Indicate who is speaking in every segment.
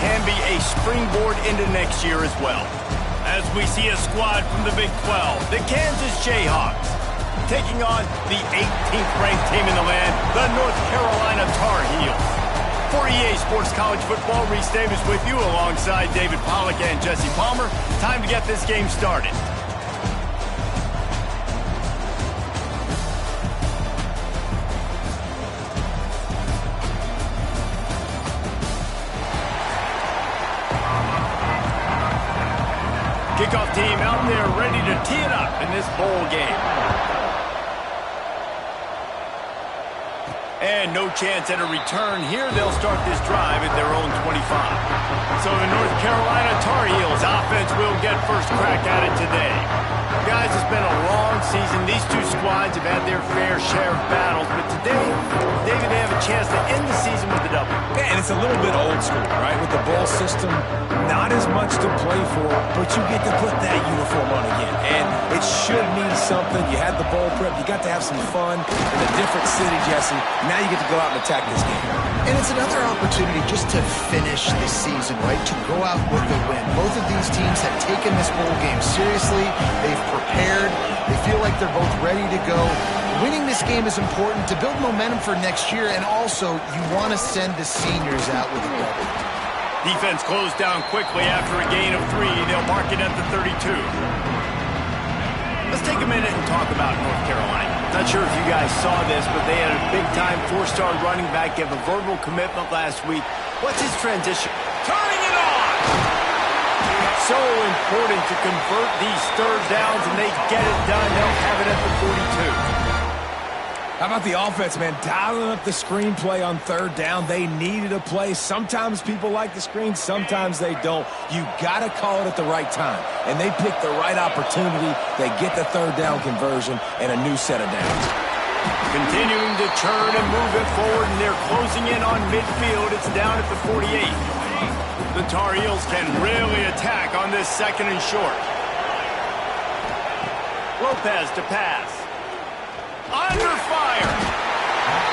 Speaker 1: can be a springboard into next year as well. As we see a squad from the Big 12, the Kansas Jayhawks, taking on the 18th-ranked team in the land, the North Carolina Tar Heels. For EA Sports College Football, Reese Davis with you alongside David Pollack and Jesse Palmer. Time to get this game started. Kickoff team out there ready to tee it up in this bowl game. And no chance at a return here. They'll start this drive at their own 25. So the North Carolina Tar Heels offense will get first crack at it today. Guys, it's been a long season. These two squads have had their fair share of battles, but today, David, they have a chance to end the season with a double.
Speaker 2: Yeah, and it's a little bit old school, right? With the bowl system, not as much to play for, but you get to put that uniform on again. And it should mean something. You had the bowl prep. You got to have some fun in a different city, Jesse. Now you get to go out and attack this game.
Speaker 3: And it's another opportunity just to finish the season, right? To go out with a win. Both of these teams have taken this bowl game seriously. They've prepared. They feel like they're both ready to go. Winning this game is important to build momentum for next year, and also you want to send the seniors out with a double.
Speaker 1: Defense closed down quickly after a gain of 3. They'll mark it at the 32. Let's take a minute and talk about North Carolina. Not sure if you guys saw this, but they had a big-time 4-star running back give a verbal commitment last week. What's his transition? Turning it on! So important to convert these third downs, and they get it done. They'll have it at the 42.
Speaker 2: How about the offense, man? Dialing up the screenplay on third down. They needed a play. Sometimes people like the screen, sometimes they don't. You got to call it at the right time. And they picked the right opportunity. They get the third down conversion and a new set of downs.
Speaker 1: Continuing to churn and move it forward, and they're closing in on midfield. It's down at the 48. The Tar Heels can really attack on this second and short. Lopez to pass. Under fire.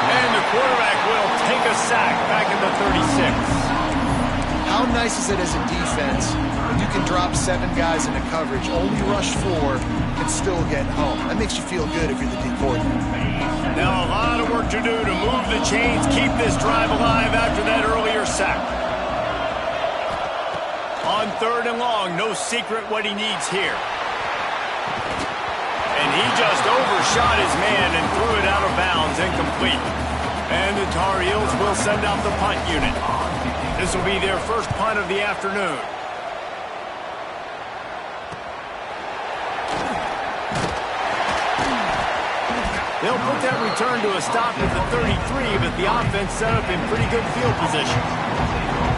Speaker 1: And the quarterback will take a sack back at the 36.
Speaker 3: How nice is it as a defense when you can drop 7 guys into coverage, only rush 4, and still get home? That makes you feel good if you're the D coordinator.
Speaker 1: Now a lot of work to do to move the chains, keep this drive alive after that earlier sack. On third and long, no secret what he needs here. And he just overshot his man and threw it out of bounds, incomplete. And the Tar Heels will send out the punt unit. This will be their first punt of the afternoon. They'll put that return to a stop at the 33, but the offense set up in pretty good field position.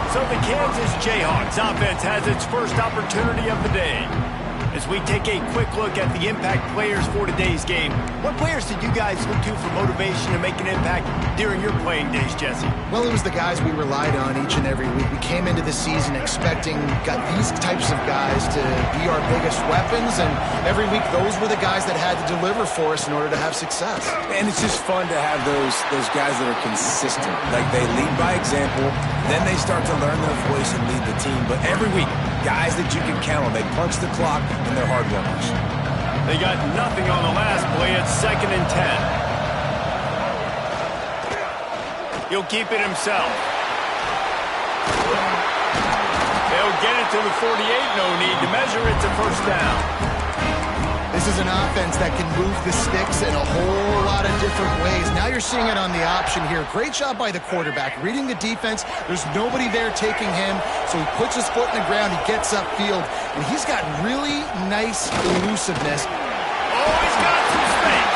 Speaker 1: So the Kansas Jayhawks offense has its first opportunity of the day. As we take a quick look at the impact players for today's game, what players did you guys look to for motivation to make an impact during your playing days, Jesse?
Speaker 3: Well, it was the guys we relied on each and every week. We came into the season expecting these types of guys to be our biggest weapons, and every week those were the guys that had to deliver for us in order to have success.
Speaker 2: And it's just fun to have those guys that are consistent. Like, they lead by example, then they start to learn their voice and lead the team. But every week, guys that you can count on. They punch the clock, and they're hard workers.
Speaker 1: They got nothing on the last play. It's 2nd and 10. He'll keep it himself. They'll get it to the 48. No need to measure. It's a first down.
Speaker 3: This is an offense that can move the sticks in a whole lot of different ways. Now you're seeing it on the option here. Great job by the quarterback. Reading the defense, there's nobody there taking him, so he puts his foot in the ground, he gets upfield, and he's got really nice elusiveness.
Speaker 1: Oh, he's got some space.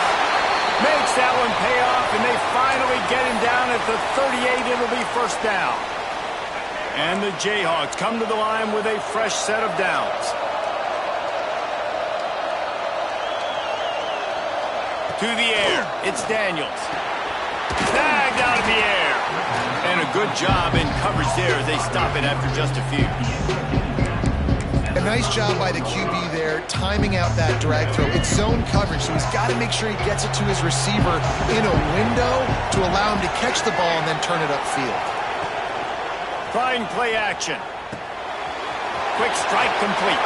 Speaker 1: Makes that one pay off, and they finally get him down at the 38. It'll be first down. And the Jayhawks come to the line with a fresh set of downs. To the air, it's Daniels. Snagged out of the air. And a good job in coverage there as they stop it after just a few.
Speaker 3: A nice job by the QB there, timing out that drag throw. It's zone coverage, so he's got to make sure he gets it to his receiver in a window to allow him to catch the ball and then turn it upfield.
Speaker 1: Trying play action. Quick strike complete.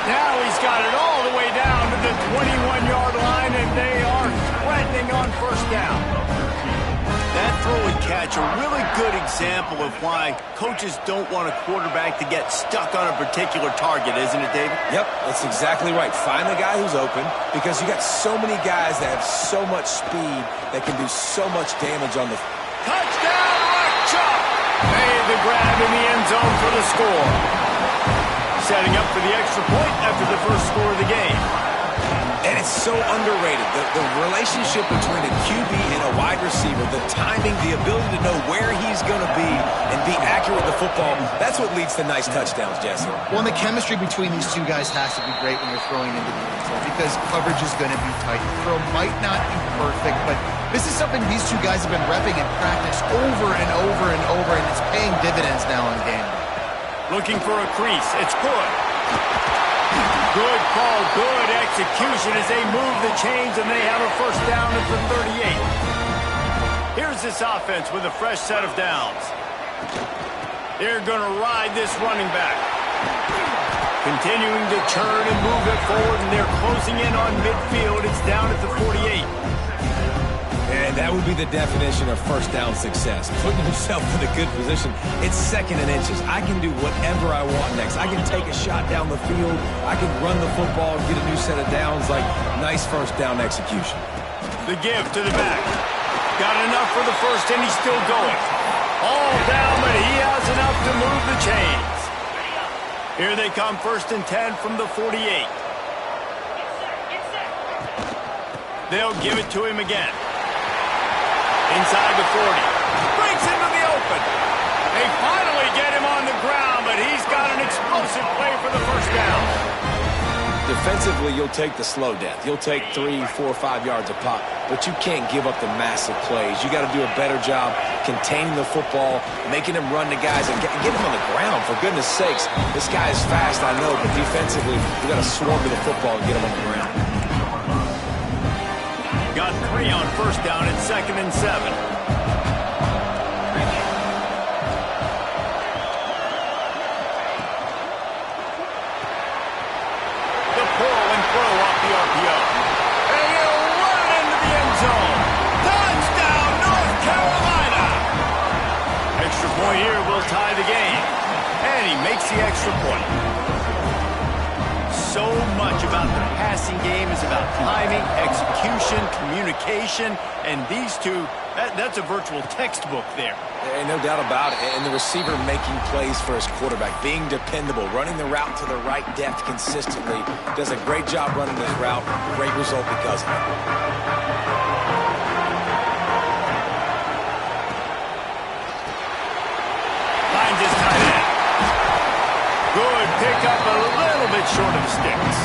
Speaker 1: Now he's got it all the way down to the 21-yard line, and they are threatening on first down. That throw and catch, a really good example of why coaches don't want a quarterback to get stuck on a particular target, isn't it, David?
Speaker 2: Yep, that's exactly right. Find the guy who's open, because you got so many guys that have so much speed that can do so much damage on the...
Speaker 1: Touchdown, Chuck! Made the grab in the end zone for the score. Setting up for the extra point after the first score of the game.
Speaker 2: And it's so underrated. The relationship between a QB and a wide receiver, the timing, the ability to know where he's going to be and be accurate with the football, that's what leads to nice touchdowns, Jesse.
Speaker 3: Well, and the chemistry between these two guys has to be great when you're throwing into the end zone because coverage is going to be tight. The throw might not be perfect, but this is something these two guys have been repping in practice over and over and over, and it's paying dividends now in the game.
Speaker 1: Looking for a crease. It's good. Good call, good execution as they move the chains, and they have a first down at the 38. Here's this offense with a fresh set of downs. They're going to ride this running back. Continuing to turn and move it forward, and they're closing in on midfield. It's down at the 48.
Speaker 2: And that would be the definition of first down success. Putting yourself in a good position. It's second and inches. I can do whatever I want next. I can take a shot down the field. I can run the football, get a new set of downs. Like, nice first down execution.
Speaker 1: The give to the back. Got enough for the first, and he's still going. All down, but he has enough to move the chains. Here they come, 1st and 10 from the 48. They'll give it to him again. Inside the 40. Breaks into the open. They finally get him on the ground, but he's got an explosive play for the first down.
Speaker 2: Defensively, you'll take the slow death. You'll take 3, 4, 5 yards a pop, but you can't give up the massive plays. You got to do a better job containing the football, making him run the guys, and get him on the ground, for goodness sakes. This guy is fast, I know, but defensively, you got to swarm to the football and get him on the ground.
Speaker 1: Got 3 on first down at 2nd and 7. The pull and throw off the RPO. And he'll run it into the end zone. Touchdown, North Carolina! Extra point here will tie the game. And he makes the extra point. So much about the passing game is about timing, execution, communication, and these two, that's a virtual textbook there.
Speaker 2: There ain't no doubt about it. And the receiver making plays for his quarterback, being dependable, running the route to the right depth consistently, does a great job running this route. Great result because of it.
Speaker 1: Finds his tight end. Good pickup, a little bit short of sticks.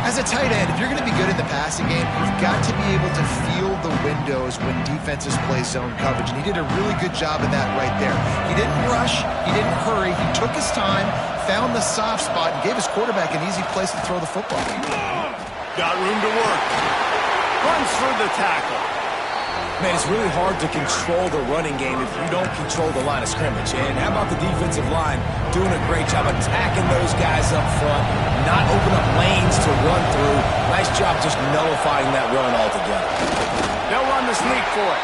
Speaker 3: As a tight end, if you're going to be good in the passing game, you've got to be able to feel the windows when defenses play zone coverage. And he did a really good job of that right there. He didn't rush. He didn't hurry. He took his time, found the soft spot, and gave his quarterback an easy place to throw the football.
Speaker 1: Got room to work. Runs through the tackle.
Speaker 2: Man, it's really hard to control the running game if you don't control the line of scrimmage. And how about the defensive line doing a great job attacking those guys up front, not open up lanes to run through. Nice job just nullifying that run altogether.
Speaker 1: They'll run the sneak for it.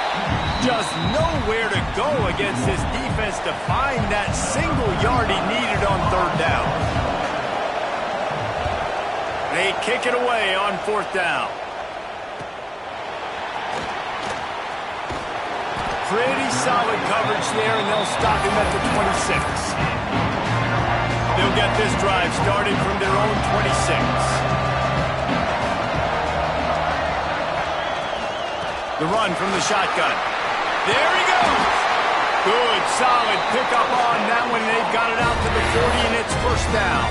Speaker 1: Just nowhere to go against this defense to find that single yard he needed on 3rd down. They kick it away on 4th down. Pretty solid coverage there, and they'll stop him at the 26. They'll get this drive started from their own 26. The run from the shotgun. There he goes. Good, solid pickup on that one. They've got it out to the 40, and it's first down.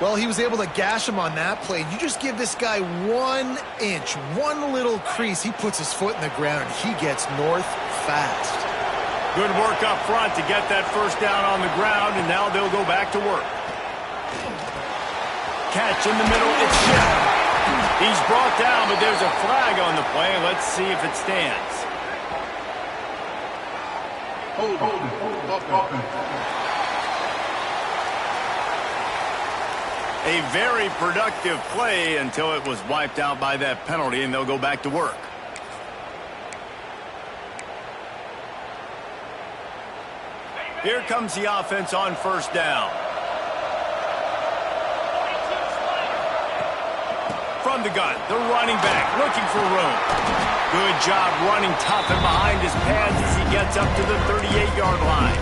Speaker 3: Well, he was able to gash him on that play. You just give this guy 1 inch, one little crease. He puts his foot in the ground, and he gets north fast.
Speaker 1: Good work up front to get that first down on the ground, and now they'll go back to work. Catch in the middle. It's Shep. He's brought down, but there's a flag on the play. Let's see if it stands. A very productive play until it was wiped out by that penalty, and they'll go back to work. Here comes the offense on first down. From the gun, the running back looking for room. Good job running tough and behind his pads as he gets up to the 38-yard line.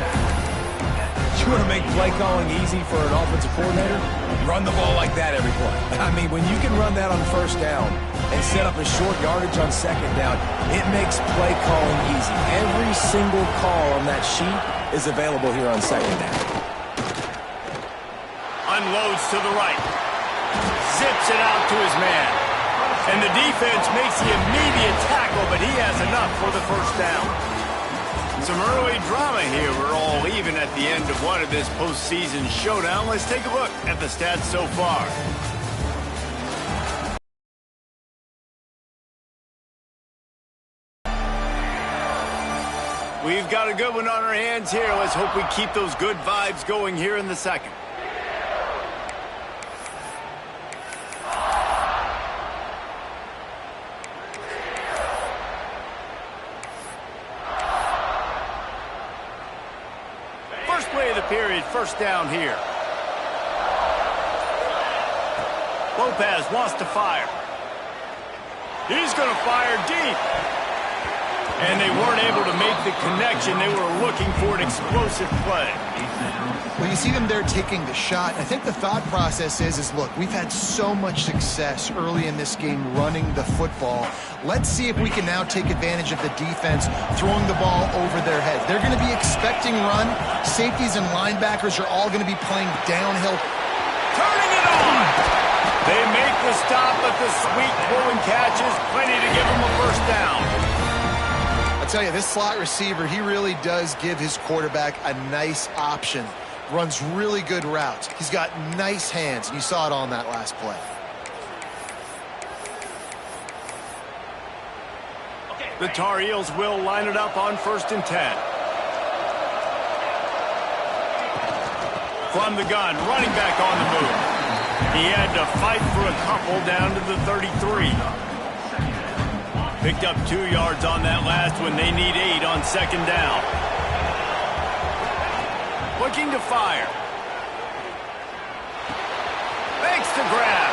Speaker 2: You want to make play calling easy for an offensive coordinator? Run the ball like that every play. I mean, when you can run that on first down and set up a short yardage on second down, it makes play calling easy. Every single call on that sheet is available here on second down.
Speaker 1: Unloads to the right. Zips it out to his man. And the defense makes the immediate tackle, but he has enough for the first down. Some early drama here. We're all even at the end of one of this postseason showdown. Let's take a look at the stats so far. We've got a good one on our hands here. Let's hope we keep those good vibes going here in the second. First play of the period, first down here. Lopez wants to fire. He's going to fire deep. And they weren't able to make the connection. They were looking for an explosive play.
Speaker 3: Well, you see them there taking the shot. I think the thought process is look, we've had so much success early in this game running the football. Let's see if we can now take advantage of the defense throwing the ball over their heads. They're going to be expecting run. Safeties and linebackers are all going to be playing downhill.
Speaker 1: Turning it on! They make the stop, but the sweet pulling catch is plenty to give them a first down.
Speaker 3: I tell you, this slot receiver, he really does give his quarterback a nice option. Runs really good routes. He's got nice hands, and you saw it on that last play.
Speaker 1: The Tar Heels will line it up on 1st and 10. From the gun, running back on the move. He had to fight for a couple down to the 33. Picked up 2 yards on that last one. They need 8 on second down. Looking to fire. Makes the grab.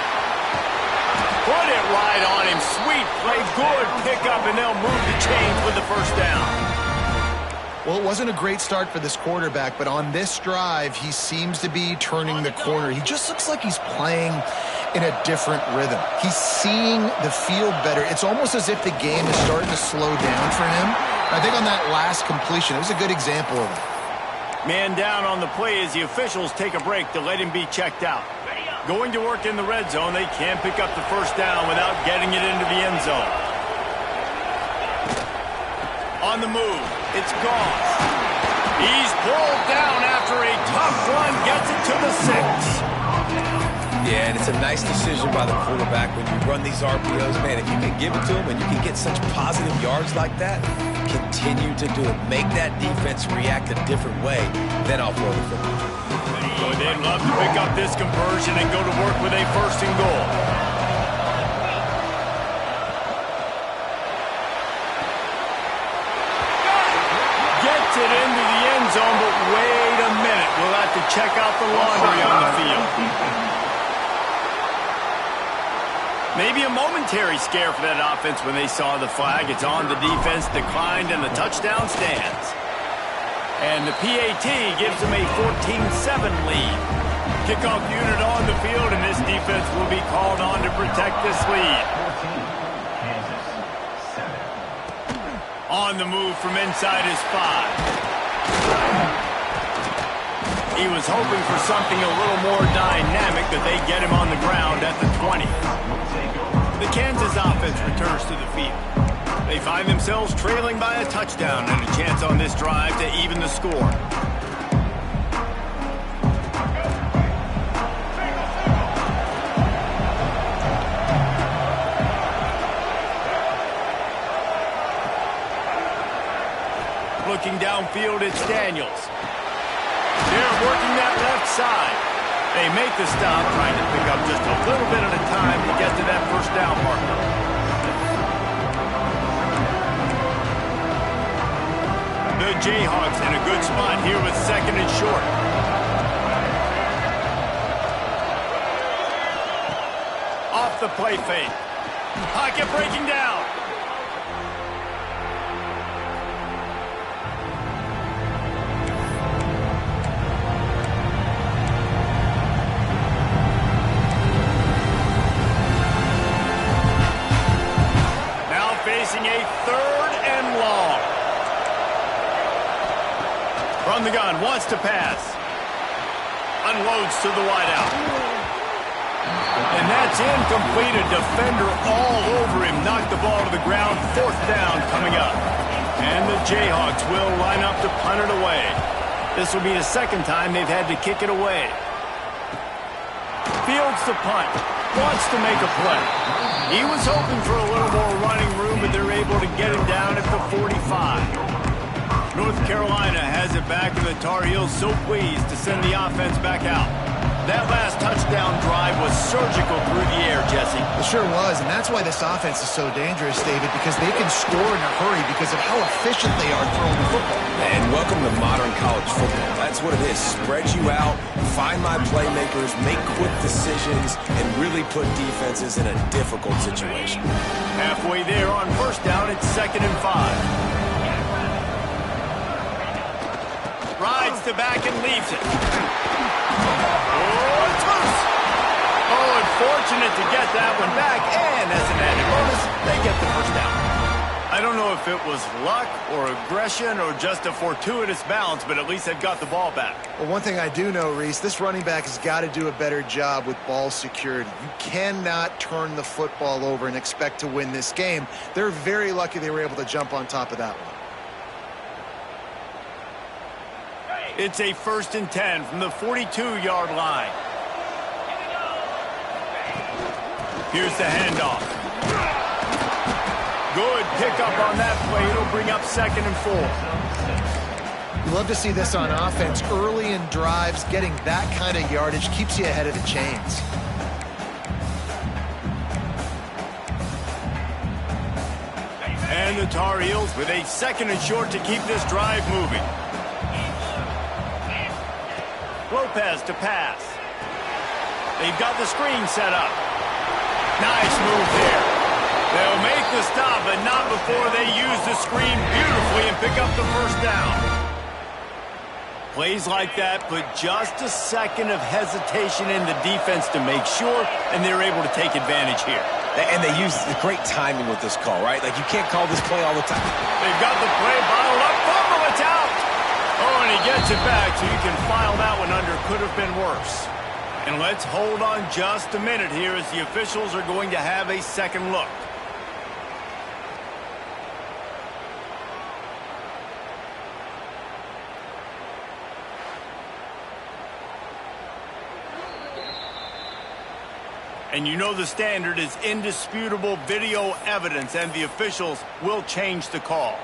Speaker 1: Put it right on him. Sweet play. Good pickup, and they'll move the chains with the first down.
Speaker 3: Well, it wasn't a great start for this quarterback, but on this drive, he seems to be turning the corner. He just looks like he's playing in a different rhythm. He's seeing the field better. It's almost as if the game is starting to slow down for him. I think on that last completion, it was a good example of it.
Speaker 1: Man down on the play as the officials take a break to let him be checked out. Going to work in the red zone, they can't pick up the first down without getting it into the end zone. On the move, it's gone. He's pulled down after a tough run, gets it to the 6.
Speaker 2: Yeah, and it's a nice decision by the quarterback when you run these RPOs. Man, if you can give it to him and you can get such positive yards like that, continue to do it. Make that defense react a different way, then I'll throw the football.
Speaker 1: Boy, they'd love to pick up this conversion and go to work with a 1st and goal. Gets it into the end zone, but wait a minute. We'll have to check out the laundry on the field. Maybe a momentary scare for that offense when they saw the flag. It's on, the defense declined, and the touchdown stands. And the PAT gives them a 14-7 lead. Kickoff unit on the field, and this defense will be called on to protect this lead. On the move from inside his 5. He was hoping for something a little more dynamic, but they get him on the ground at the 20. The Kansas offense returns to the field. They find themselves trailing by a touchdown and a chance on this drive to even the score. Looking downfield. downfield, it's Daniels. They're working that left side. They make the stop, trying to pick up just a little bit at a time to get to that first down marker. The Jayhawks in a good spot here with 2nd and short. Off the play fake. Pocket breaking down. Now facing a 3rd and long. From the gun, wants to pass. Unloads to the wideout. And that's incomplete. A defender all over him. Knocked the ball to the ground. 4th down coming up. And the Jayhawks will line up to punt it away. This will be the 2nd time they've had to kick it away. Fields the punt. Wants to make a play. He was hoping for a little more running room, but they're able to get him down at the 45. North Carolina has it back, and the Tar Heels so pleased to send the offense back out. That last touchdown drive was surgical through the air, Jesse.
Speaker 3: It sure was, and that's why this offense is so dangerous, David, because they can score in a hurry because of how efficient they are throwing the football.
Speaker 2: And welcome to modern college football. That's what it is. Spread you out, find my playmakers, make quick decisions, and really put defenses in a difficult situation.
Speaker 1: Halfway there on 1st down, it's 2nd and 5. Rides the back and leaves it. Oh, it's loose. Oh, unfortunate to get that one back. And as an added bonus, they get the 1st down. I don't know if it was luck or aggression or just a fortuitous bounce, but at least they've got the ball back.
Speaker 3: Well, one thing I do know, Reese, this running back has got to do a better job with ball security. You cannot turn the football over and expect to win this game. They're very lucky they were able to jump on top of that one.
Speaker 1: It's a 1st and 10 from the 42-yard line. Here's the handoff. Good pickup on that play. It'll bring up 2nd and 4.
Speaker 3: You love to see this on offense. Early in drives, getting that kind of yardage keeps you ahead of the chains.
Speaker 1: And the Tar Heels with a 2nd and short to keep this drive moving. Lopez to pass. They've got the screen set up. Nice move there. They'll make the stop, but not before they use the screen beautifully and pick up the 1st down. Plays like that put just a second of hesitation in the defense to make sure, and they're able to take advantage here.
Speaker 2: And they use the great timing with this call, right? Like, you can't call this play all the time.
Speaker 1: They've got the play bottled up. Fumble, it's out. Oh, and he gets it back, so you can file that one under. Could have been worse. And let's hold on just a minute here as the officials are going to have a 2nd look. And you know the standard is indisputable video evidence, and the officials will change the call.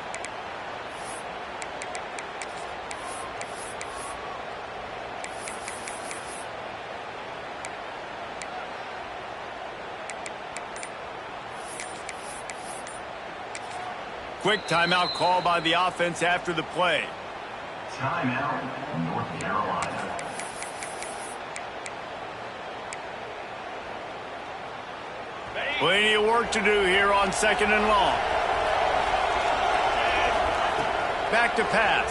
Speaker 1: Quick timeout call by the offense after the play.
Speaker 4: Timeout, North Carolina.
Speaker 1: Plenty of work to do here on 2nd and long. Back to pass.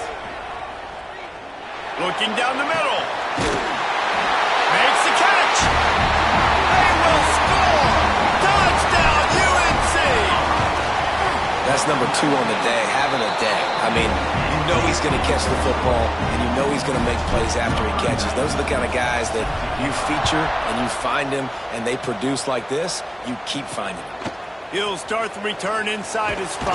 Speaker 1: Looking down the middle. Makes the catch. They will score. Touchdown, UNC.
Speaker 2: That's number 2 on the day, having a day. I mean, you know he's going to catch the football, and you know he's going to make plays after he catches. Those are the kind of guys that you feature, and you find him, and they produce like this, you keep finding him.
Speaker 1: He'll start the return inside his 5.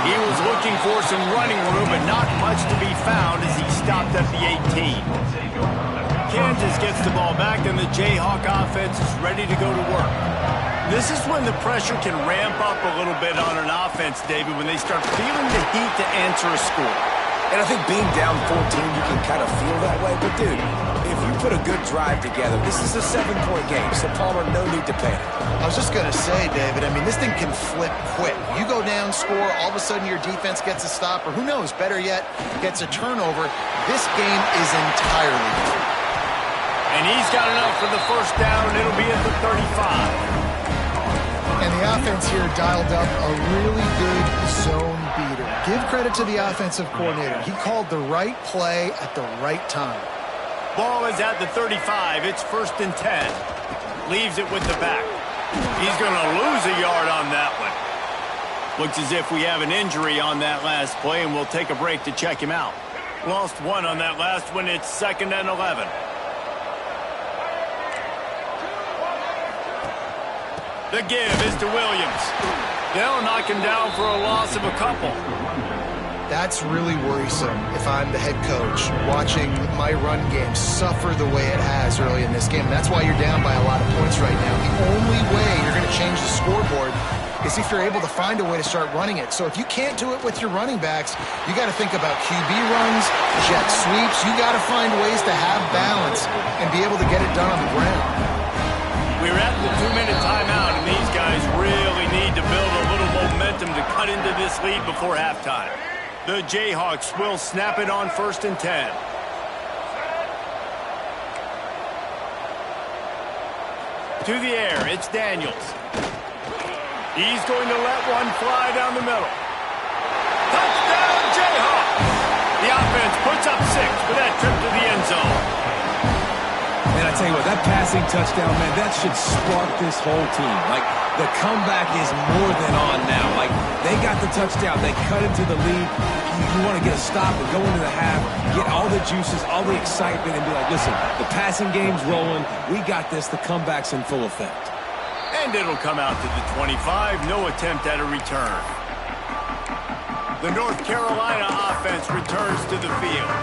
Speaker 1: He was looking for some running room, but not much to be found as he stopped at the 18. Kansas gets the ball back, and the Jayhawk offense is ready to go to work. This is when the pressure can ramp up a little bit on an offense, David, when they start feeling the heat to answer a score.
Speaker 2: And I think being down 14, you can kind of feel that way. But, dude, if you put a good drive together, this is a 7-point game, so Palmer, no need to panic.
Speaker 3: I was just going to say, David, I mean, this thing can flip quick. You go down, score, all of a sudden your defense gets a stop, or who knows, better yet, gets a turnover. This game is entirely different.
Speaker 1: And he's got enough for the first down. It'll be at the 35.
Speaker 3: And the offense here dialed up a really good zone beater. Give credit to the offensive coordinator. He called the right play at the right time.
Speaker 1: Ball is at the 35. It's 1st and 10. Leaves it with the back. He's going to lose a yard on that one. Looks as if we have an injury on that last play, and we'll take a break to check him out. Lost one on that last one. It's 2nd and 11. The give is to Williams. They'll knock him down for a loss of a couple.
Speaker 3: That's really worrisome if I'm the head coach watching my run game suffer the way it has early in this game. That's why you're down by a lot of points right now. The only way you're going to change the scoreboard is if you're able to find a way to start running it. So if you can't do it with your running backs, you got to think about QB runs, jet sweeps. You got to find ways to have balance and be able to get it done on the ground.
Speaker 1: We're at the 2-minute timeout, and these guys really need to build a little momentum to cut into this lead before halftime. The Jayhawks will snap it on 1st and 10. To the air, it's Daniels. He's going to let one fly down the middle. Touchdown, Jayhawks! The offense puts up 6 for that trip to the end zone.
Speaker 2: And I tell you what, that passing touchdown, man, that should spark this whole team. Like, the comeback is more than on now. Like, they got the touchdown. They cut into the lead. You want to get a stop and go into the half, get all the juices, all the excitement, and be like, listen, the passing game's rolling. We got this. The comeback's in full effect.
Speaker 1: And it'll come out to the 25. No attempt at a return. The North Carolina offense returns to the field.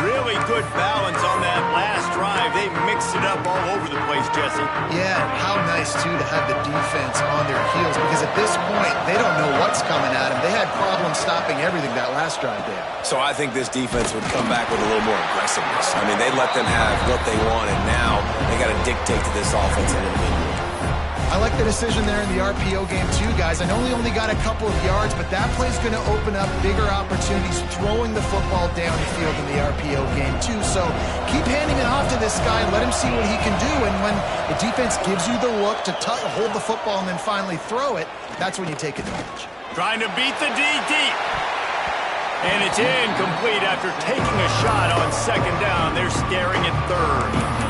Speaker 1: Really good balance on that last drive. They mixed it up all over the place, Jesse.
Speaker 3: Yeah, how nice, too, to have the defense on their heels, because at this point, they don't know what's coming at them. They had problems stopping everything that last drive there.
Speaker 2: So I think this defense would come back with a little more aggressiveness. I mean, they let them have what they want, and now they got to dictate to this offense a little bit.
Speaker 3: I like the decision there in the RPO game too, guys. I know he only got a couple of yards, but that play's going to open up bigger opportunities throwing the football downfield in the RPO game too. So keep handing it off to this guy and let him see what he can do. And when the defense gives you the look to hold the football and then finally throw it, that's when you take advantage.
Speaker 1: Trying to beat the D deep. And it's incomplete after taking a shot on 2nd down. They're staring at 3rd.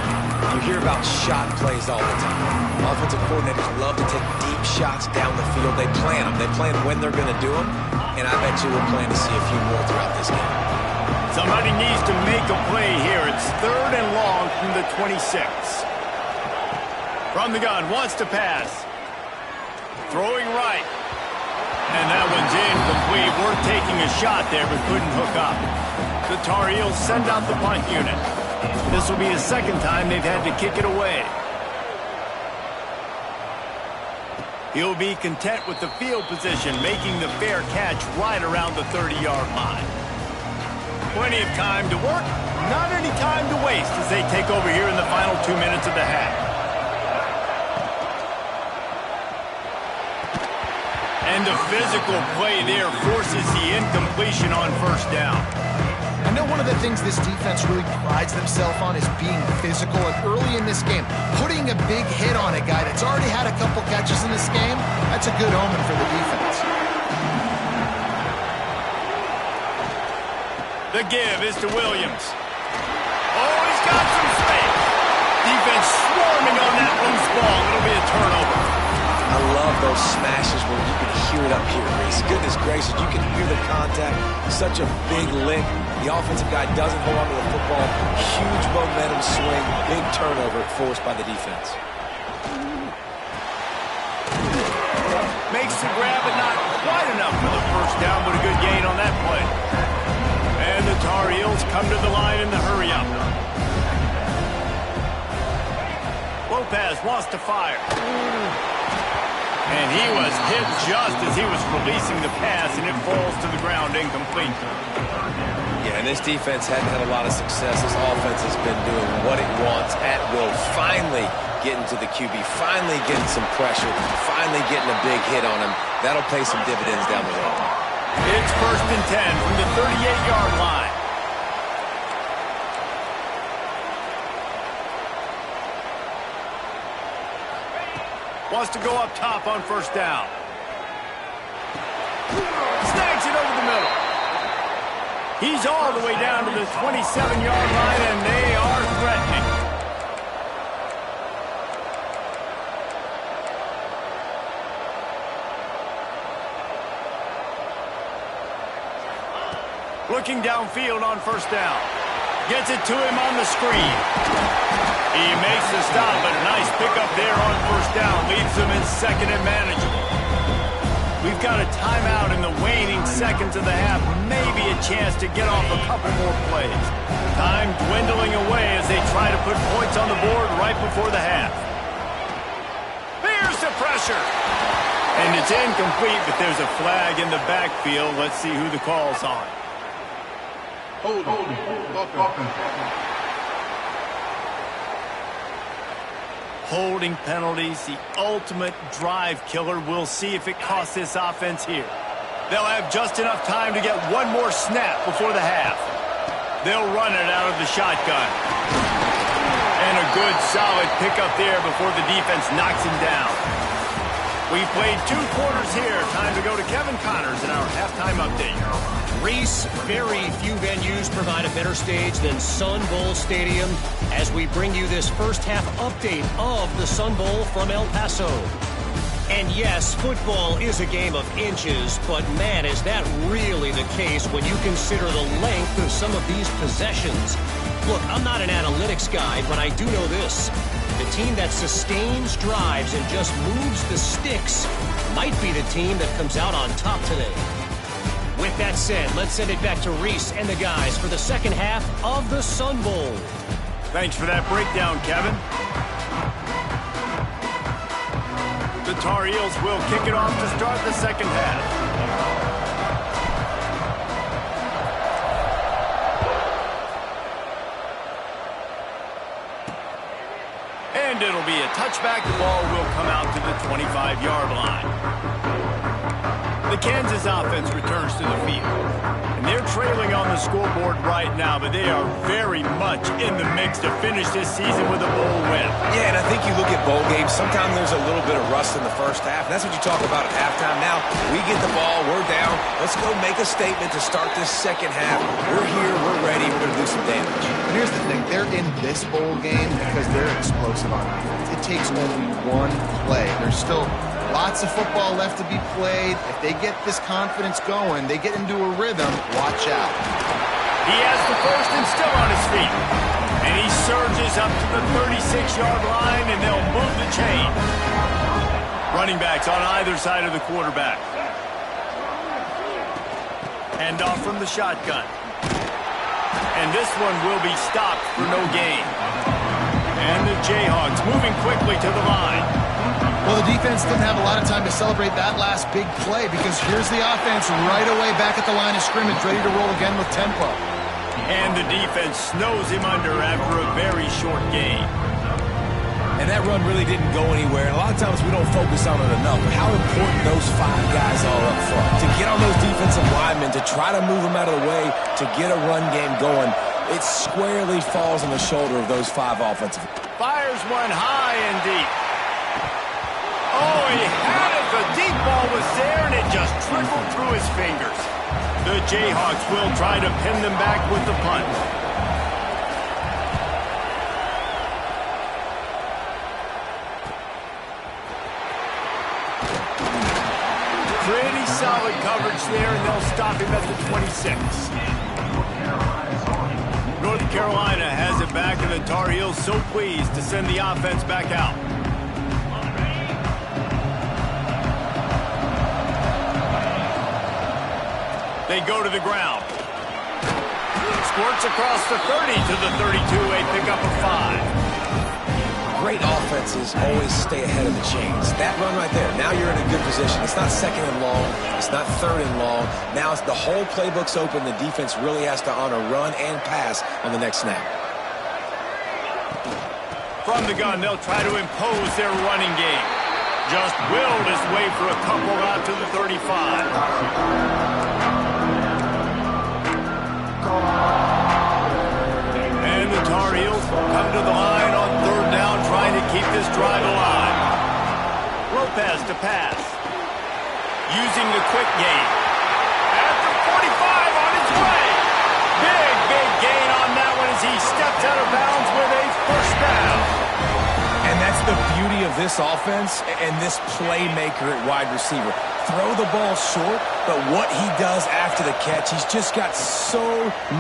Speaker 2: You hear about shot plays all the time. Offensive coordinators love to take deep shots down the field. They plan them. They plan when they're going to do them. And I bet you we'll plan to see a few more throughout this game.
Speaker 1: Somebody needs to make a play here. It's 3rd and long from the 26. From the gun, wants to pass. Throwing right. And that one's incomplete. Worth taking a shot there, but couldn't hook up. The Tar Heels send out the punt unit. This will be the 2nd time they've had to kick it away. He'll be content with the field position, making the fair catch right around the 30-yard line. Plenty of time to work, not any time to waste as they take over here in the final 2 minutes of the half. And the physical play there forces the incompletion on 1st down.
Speaker 3: I know one of the things this defense really prides themselves on is being physical, and early in this game, putting a big hit on a guy that's already had a couple catches in this game, that's a good omen for the defense.
Speaker 1: The give is to Williams. Oh, he's got some space. Defense swarming on that loose ball. It'll be a turnover.
Speaker 2: I love those smashes where you can hear it up here, Reese. Goodness gracious, you can hear the contact. Such a big lick. The offensive guy doesn't hold on to the football. Huge momentum swing. Big turnover forced by the defense.
Speaker 1: Makes the grab, but not quite enough for the 1st down, but a good gain on that play. And the Tar Heels come to the line in the hurry-up. Lopez wants to fire. And he was hit just as he was releasing the pass, and it falls to the ground incomplete.
Speaker 2: Yeah, and this defense hadn't had a lot of success. This offense has been doing what it wants at will. Finally getting to the QB, finally getting some pressure, finally getting a big hit on him. That'll pay some dividends down the road.
Speaker 1: It's 1st and 10 from the 38-yard line. Wants to go up top on 1st down. Snags it over the middle. He's all the way down to the 27-yard line, and they are threatening. Looking downfield on 1st down. Gets it to him on the screen. He makes the stop, but a nice pickup there on 1st down. Leaves him in 2nd and manageable. We've got a timeout in the waning seconds of the half. Maybe a chance to get off a couple more plays. Time dwindling away as they try to put points on the board right before the half. There's the pressure. And it's incomplete, but there's a flag in the backfield. Let's see who the call's on. Holding penalties, the ultimate drive killer. We'll see if it costs this offense here. They'll have just enough time to get one more snap before the half. They'll run it out of the shotgun. And a good, solid pickup there before the defense knocks him down. We've played 2 quarters here. Time to go to Kevin Connors in our halftime update.
Speaker 5: Reese, very few venues provide a better stage than Sun Bowl Stadium as we bring you this first half update of the Sun Bowl from El Paso. And yes, football is a game of inches, but man, is that really the case when you consider the length of some of these possessions. Look, I'm not an analytics guy, but I do know this. The team that sustains drives and just moves the sticks might be the team that comes out on top today. With that said, let's send it back to Reese and the guys for the second half of the Sun Bowl.
Speaker 1: Thanks for that breakdown, Kevin. The Tar Heels will kick it off to start the second half. And it'll be a touchback. The ball will come out to the 25-yard line. The Kansas offense returns to the field. And they're trailing on the scoreboard right now, but they are very much in the mix to finish this season with a bowl win.
Speaker 2: Yeah, and I think you look at bowl games, sometimes there's a little bit of rust in the first half. And that's what you talk about at halftime. Now, we get the ball, we're down. Let's go make a statement to start this second half. We're here, we're ready, we're going to do some damage.
Speaker 3: And here's the thing. They're in this bowl game because they're explosive on offense. It takes only one play. There's still lots of football left to be played. If they get this confidence going, they get into a rhythm, watch out.
Speaker 1: He has the first and still on his feet. And he surges up to the 36-yard line, and they'll move the chain. Running backs on either side of the quarterback. Hand off from the shotgun. And this one will be stopped for no gain. And the Jayhawks moving quickly to the line.
Speaker 3: Well, the defense didn't have a lot of time to celebrate that last big play because here's the offense right away back at the line of scrimmage, ready to roll again with tempo.
Speaker 1: And the defense snows him under after a very short game.
Speaker 2: And that run really didn't go anywhere. And a lot of times we don't focus on it enough, but how important those 5 guys are up front. To get on those defensive linemen, to try to move them out of the way, to get a run game going, it squarely falls on the shoulder of those 5 offensive.
Speaker 1: Fires one high and deep. Oh, he had it. The deep ball was there, and it just trickled through his fingers. The Jayhawks will try to pin them back with the punt. Pretty solid coverage there, and they'll stop him at the 26. North Carolina has it back, and the Tar Heels so pleased to send the offense back out. They go to the ground. Squirts across the 30 to the 32, a pickup of 5.
Speaker 2: great offenses always stay ahead of the chains. That run right there, now you're in a good position. It's not second and long. It's not third and long. Now it's the whole playbook's open. The defense really has to honor run and pass on the next snap.
Speaker 1: From the gun, they'll try to impose their running game. Just willed his way for a couple out to the 35. And the Tar Heels come to the line on third down, trying to keep this drive alive. Lopez to pass. Using the quick game. At the 45 on his way. Big gain on that one as he steps out of bounds with a first down.
Speaker 2: And that's the beauty of this offense and this playmaker at wide receiver. Throw the ball short, but what he does after the catch, he's just got so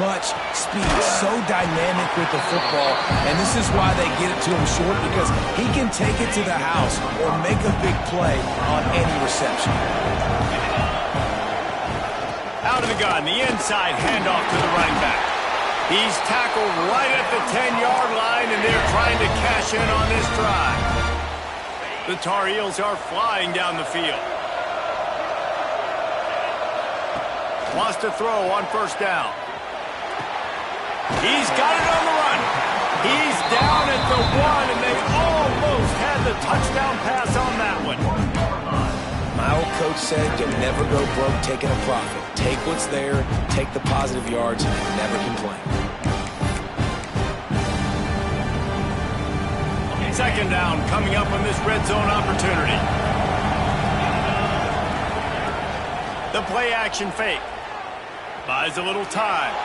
Speaker 2: much speed, so dynamic with the football, and this is why they get it to him short, because he can take it to the house or make a big play on any reception.
Speaker 1: Out of the gun, the inside handoff to the running back. He's tackled right at the 10-yard line, and they're trying to cash in on this drive. The Tar Heels are flying down the field. Wants to throw on first down. He's got it on the run. He's down at the 1, and they almost had the touchdown pass on that one.
Speaker 2: My old coach said you'll never go broke taking a profit. Take what's there, take the positive yards, and never complain.
Speaker 1: Second down coming up on this red zone opportunity. The play action fake. Buys a little time.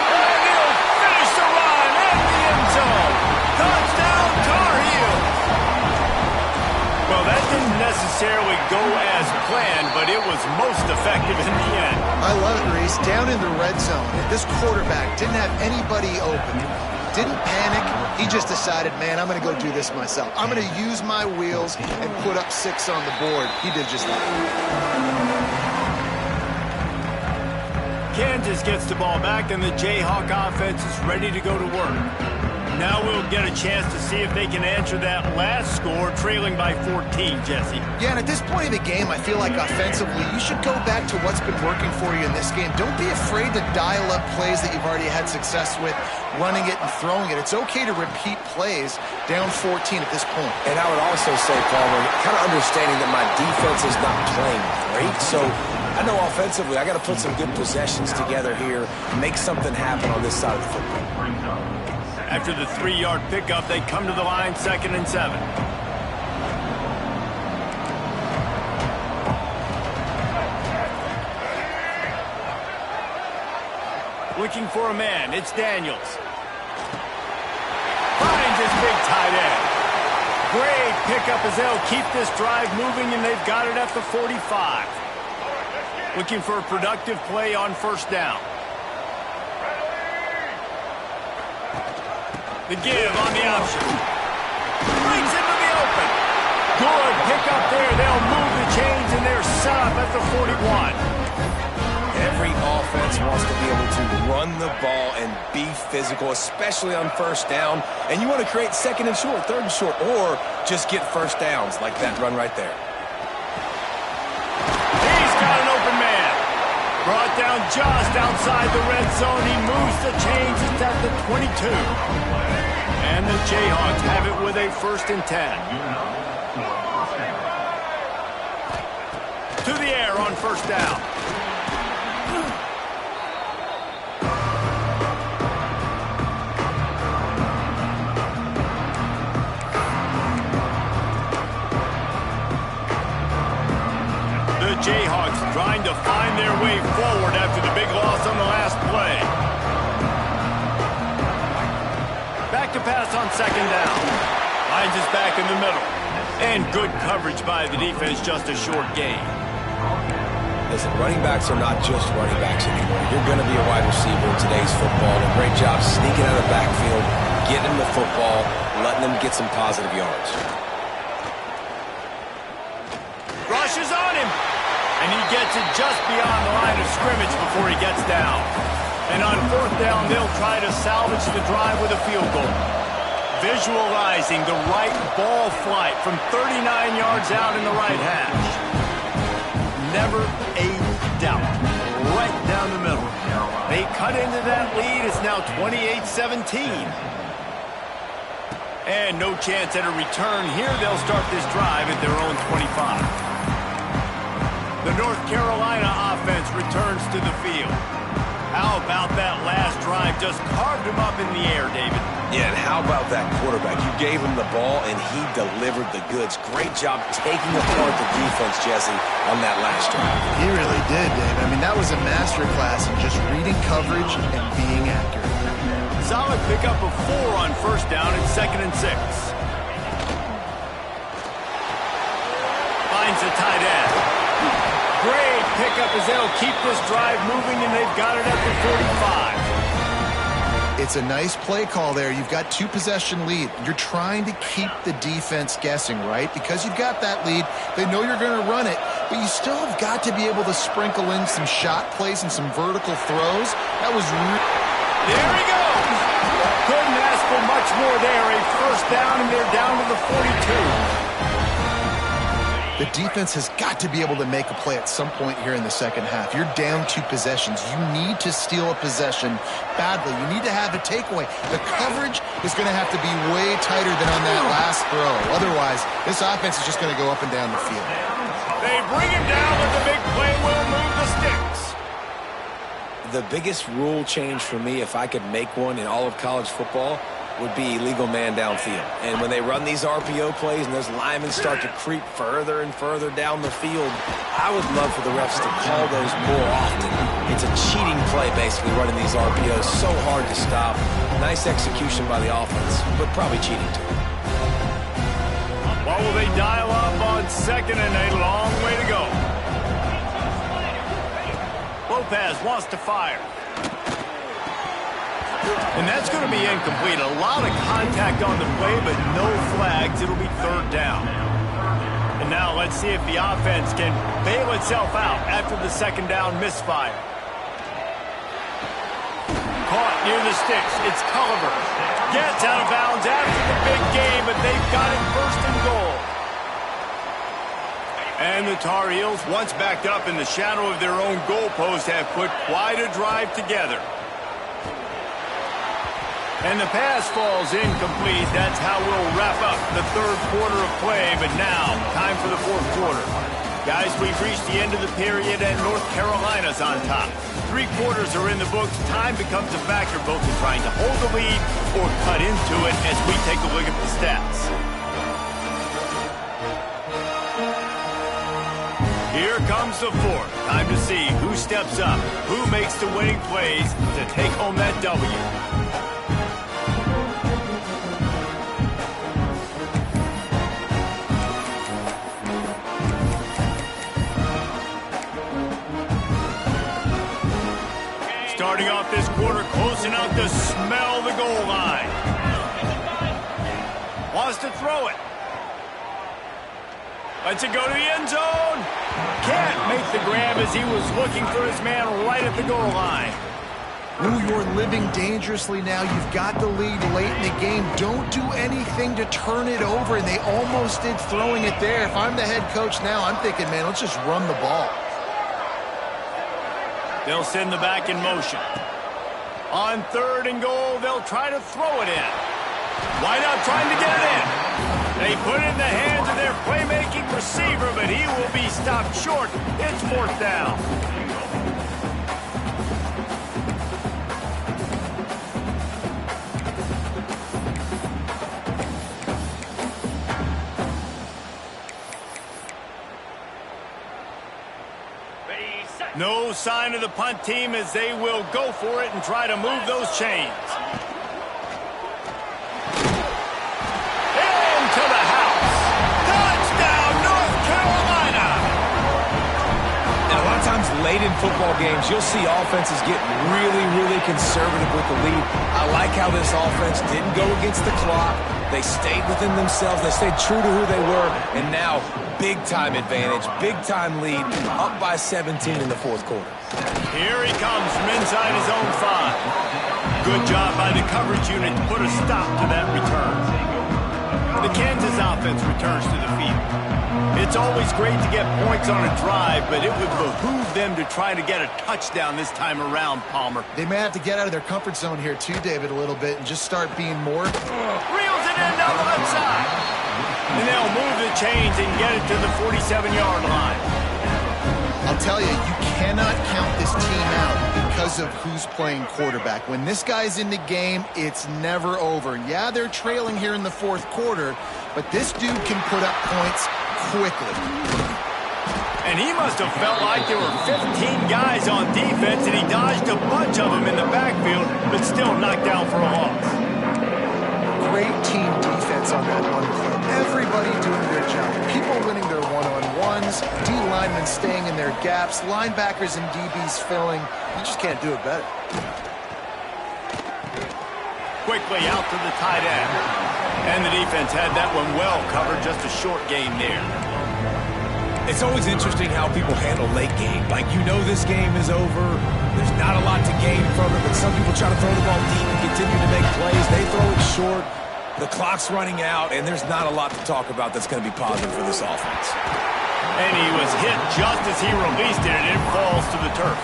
Speaker 1: And he'll finish the run in the end zone. Touchdown, Tar Heels. Well, that didn't necessarily go as planned, but it was most effective in the end.
Speaker 3: I love it, Reese. Down in the red zone, this quarterback didn't have anybody open. Didn't panic. He just decided, man, I'm going to go do this myself. I'm going to use my wheels and put up 6 on the board. He did just that.
Speaker 1: Kansas gets the ball back, and the Jayhawk offense is ready to go to work. Now we'll get a chance to see if they can answer that last score, trailing by 14, Jesse.
Speaker 3: Yeah, and at this point in the game, I feel like offensively, you should go back to what's been working for you in this game. Don't be afraid to dial up plays that you've already had success with, running it and throwing it. It's okay to repeat plays down 14 at this point.
Speaker 2: And I would also say, Palmer, kind of understanding that my defense is not playing great, so I know offensively I got to put some good possessions together here, make something happen on this side of the football.
Speaker 1: After the 3-yard pickup, they come to the line, 2nd and 7. Looking for a man, it's Daniels. Finds his big tight end. Great pickup as they'll keep this drive moving, and they've got it at the 45. Looking for a productive play on first down. The give on the option. Breaks into the open. Good pickup there. They'll move the chains, and they're set up at the 41.
Speaker 2: Every offense wants to be able to run the ball and be physical, especially on first down. And you want to create 2nd and short, 3rd and short, or just get first downs like that run right there.
Speaker 1: He's got an open man. Brought down just outside the red zone. He moves the chains. It's at the 22. And the Jayhawks have it with a 1st and 10. To the air on first down. The Jayhawks trying to find their way forward after the big loss on the last play. Back to pass on 2nd down. Finds his back in the middle. And good coverage by the defense, just a short gain.
Speaker 2: Listen, running backs are not just running backs anymore. You're going to be a wide receiver in today's football. A great job sneaking out of the backfield, getting him the football, letting him get some positive yards.
Speaker 1: Rushes on him. And he gets it just beyond the line of scrimmage before he gets down. And on 4th down, they'll try to salvage the drive with a field goal. visualizing the right ball flight from 39 yards out in the right hash. Never a doubt. Right down the middle. They cut into that lead. It's now 28-17. And no chance at a return here. They'll start this drive at their own 25. The North Carolina offense returns to the field. How about that last drive? Just carved him up in the air, David.
Speaker 2: Yeah, and how about that quarterback? You gave him the ball, and he delivered the goods. Great job taking apart the defense, Jesse, on that last drive.
Speaker 3: He really did, Dave. I mean, that was a masterclass in just reading coverage and being accurate.
Speaker 1: Solid pickup of 4 on first down and 2nd and 6. Finds a tight end. Great pickup as they'll keep this drive moving, and they've got it at the 45.
Speaker 3: It's a nice play call there. You've got 2-possession lead. You're trying to keep the defense guessing, right? Because you've got that lead, they know you're going to run it, but you still have got to be able to sprinkle in some shot plays and some vertical throws. That was
Speaker 1: there he goes. Couldn't ask for much more there. A first down, and they're down to the 42.
Speaker 3: The defense has got to be able to make a play at some point here in the second half. You're down 2 possessions. You need to steal a possession badly. You need to have a takeaway. The coverage is going to have to be way tighter than on that last throw. Otherwise, this offense is just going to go up and down the field.
Speaker 1: They bring him down, but the big play will move the sticks.
Speaker 2: The biggest rule change for me, if I could make one in all of college football, would be illegal man downfield. And when they run these RPO plays and those linemen start to creep further and further down the field, I would love for the refs to call those more often. It's a cheating play, basically, running these RPOs. So hard to stop. Nice execution by the offense, but probably cheating too.
Speaker 1: What will they dial up on 2nd and a long way to go? Lopez wants to fire. And that's going to be incomplete. A lot of contact on the play, but no flags. It'll be 3rd down. And now let's see if the offense can bail itself out after the 2nd down misfire. Caught near the sticks. It's Culliver. Gets out of bounds after the big game, but they've got it 1st and goal. And the Tar Heels, once backed up in the shadow of their own goalpost, have put quite a drive together. And the pass falls incomplete. That's how we'll wrap up the 3rd quarter of play. But now, time for the 4th quarter. Guys, we've reached the end of the period, and North Carolina's on top. 3 quarters are in the books. Time becomes a factor both in trying to hold the lead or cut into it as we take a look at the stats. Here comes the 4th. Time to see who steps up, who makes the winning plays to take home that W. Starting off this quarter close enough to smell the goal line. Wants to throw it. Lets it go to the end zone. Can't make the grab as he was looking for his man right at the goal line.
Speaker 3: Ooh, you're living dangerously now. You've got the lead late in the game. Don't do anything to turn it over, and they almost did throwing it there. If I'm the head coach now, I'm thinking, man, let's just run the ball.
Speaker 1: They'll send the back in motion. On 3rd and goal, they'll try to throw it in. Why not trying to get it in? They put it in the hands of their playmaking receiver, but he will be stopped short. It's 4th down. No sign of the punt team as they will go for it and try to move those chains. Into the house. Touchdown, North Carolina.
Speaker 2: And a lot of times late in football games, you'll see offenses get really, really conservative with the lead. I like how this offense didn't go against the clock. They stayed within themselves. They stayed true to who they were. And now, big-time advantage, big-time lead, up by 17 in the 4th quarter.
Speaker 1: Here he comes from inside his own 5. Good job by the coverage unit to put a stop to that return. The Kansas offense returns to the field. It's always great to get points on a drive, but it would behoove them to try to get a touchdown this time around, Palmer.
Speaker 3: They may have to get out of their comfort zone here too, David, a little bit and just start being more...
Speaker 1: Reels it in down the left side. And they'll move the chains and get it to the 47-yard line.
Speaker 3: I'll tell you, you cannot count this team out because of who's playing quarterback. When this guy's in the game, it's never over. Yeah, they're trailing here in the fourth quarter, but this dude can put up points quickly.
Speaker 1: And he must have felt like there were 15 guys on defense, and he dodged a bunch of them in the backfield, but still knocked down for a loss.
Speaker 3: Great team defense on that one play. Everybody doing their job. People winning their one-on-ones, D-linemen staying in their gaps, linebackers and DBs filling. You just can't do it better.
Speaker 1: Quickly out to the tight end. And the defense had that one well covered, just a short gain there.
Speaker 2: It's always interesting how people handle late game. Like, you know this game is over. There's not a lot to gain from it, but some people try to throw the ball deep and continue to make plays. They throw it short. The clock's running out, and there's not a lot to talk about that's going to be positive for this offense.
Speaker 1: And he was hit just as he released it, and it falls to the turf.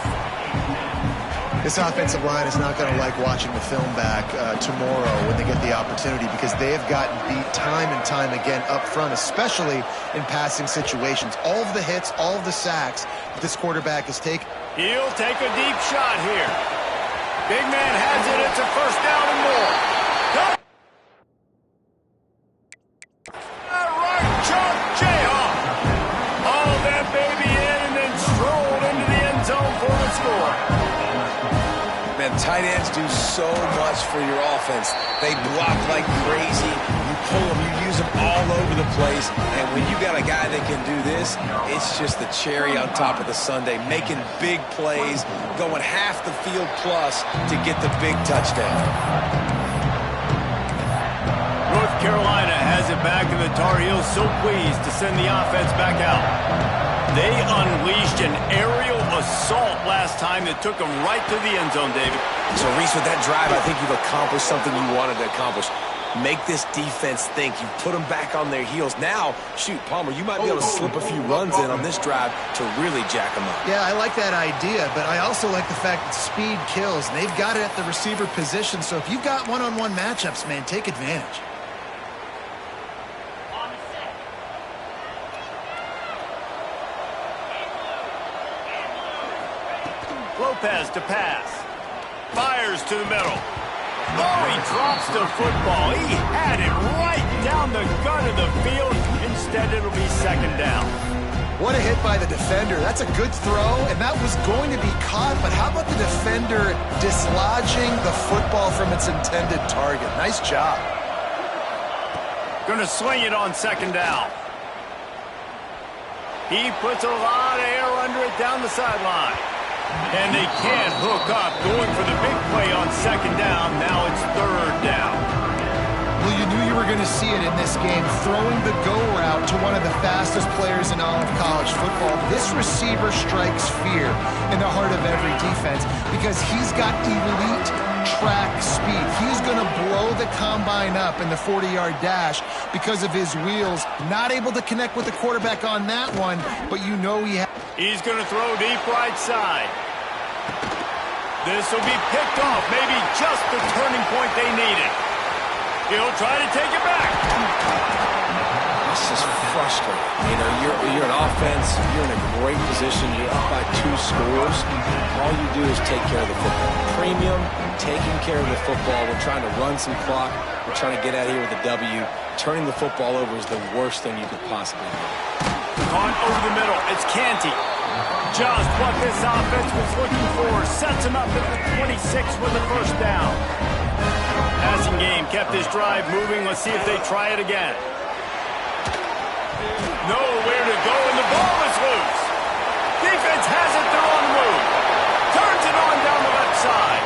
Speaker 3: This offensive line is not going to like watching the film back tomorrow when they get the opportunity, because they have gotten beat time and time again up front, especially in passing situations. All of the hits, all of the sacks that this quarterback has taken.
Speaker 1: He'll take a deep shot here. Big man has it. It's a first down and more. Right chunk Jayhawk. All that baby in and then strolled into the end zone for the score.
Speaker 2: Man, tight ends do so much for your offense. They block like crazy. You pull them, you use them all over the place. And when you got a guy that can do this, it's just the cherry on top of the sundae, making big plays, going half the field plus to get the big touchdown.
Speaker 1: North Carolina has it back, and the Tar Heels so pleased to send the offense back out. They unleashed an aerial assault last time that took them right to the end zone, David.
Speaker 2: So, Reese, with that drive, I think you've accomplished something you wanted to accomplish. Make this defense think. You put them back on their heels. Now, shoot, Palmer, you might be able to slip a few runs in on this drive to really jack them up.
Speaker 3: Yeah, I like that idea, but I also like the fact that speed kills. They've got it at the receiver position, so if you've got one-on-one matchups, man, take advantage.
Speaker 1: Lopez to pass. Fires to the middle. Oh, he drops the football. He had it right down the gut of the field. Instead, it'll be second down.
Speaker 3: What a hit by the defender. That's a good throw, and that was going to be caught, but how about the defender dislodging the football from its intended target? Nice job.
Speaker 1: Going to swing it on second down. He puts a lot of air under it down the sideline. And they can't hook up, going for the big play on second down. Now it's third down.
Speaker 3: Well, you knew you were going to see it in this game, throwing the go route to one of the fastest players in all of college football. This receiver strikes fear in the heart of every defense because he's got elite track speed. He's going to blow the combine up in the 40-yard dash because of his wheels. Not able to connect with the quarterback on that one, but you know he has.
Speaker 1: He's going to throw deep right side. This will be picked off, maybe just the turning point they needed. He'll try to take it back.
Speaker 2: It's just frustrating. You know, you're an offense, you're in a great position, you're up by 2 scores. All you do is take care of the football. Premium, taking care of the football. We're trying to run some clock. We're trying to get out of here with a W. Turning the football over is the worst thing you could possibly do.
Speaker 1: Caught over the middle. It's Canty. Just what this offense was looking for. Sets him up at the 26 with the first down. Passing game kept this drive moving. Let's see if they try it again. Nowhere to go, and the ball is loose. Defense has it. They're on the move. Turns it on down the left side.